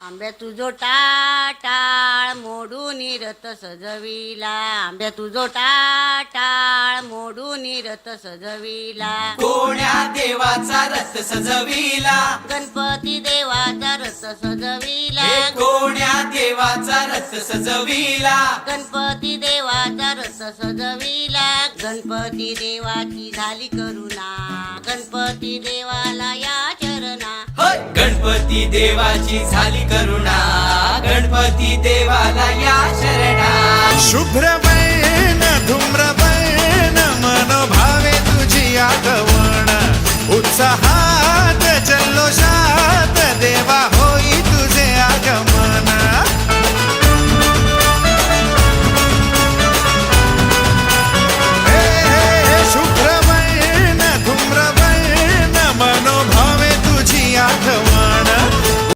आंब्या तुझो टाळ मोडून रथ सजविला, आंब्या तुझो टाळ मोडून रथ सजविला, कोण्या देवाचा रथ सजविला, गणपती देवाचा रथ सजविला, हे कोण्या देवाचा रथ सजविला, गणपती देवाचा रथ सजविला, गणपती देवाची झाली करुणा, गणपती देवाला या चरणा, होय गणपती देवाची झाली करुणा, गणपती देवाला या शरणा. शुभ्रबैन धूम्रबैन मनोभावे तुझी आगवण, उत्साहात